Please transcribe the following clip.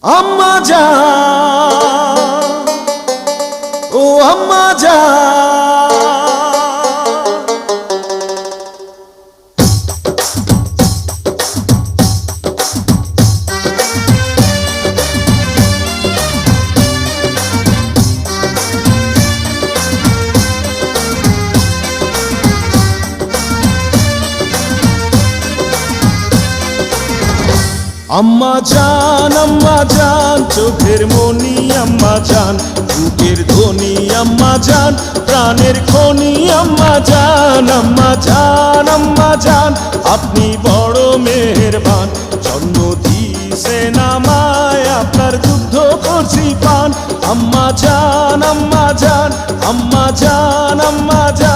আম্মা জান, ও আম্মা জান, আম্মা জান, চোখের মনি আম্মা জান, বুকের ধ্বনি আম্মা জান, প্রাণের খনি আম্মা জান। আম্মা জান, আম্মা জান, আপনি বড় মেহেরবান, জন্ম দিয়েছেন আমায়, আপনার দুগ্ধ করছি পান। আম্মা জান, আম্মা জান, আম্মা জান, আম্মা জান।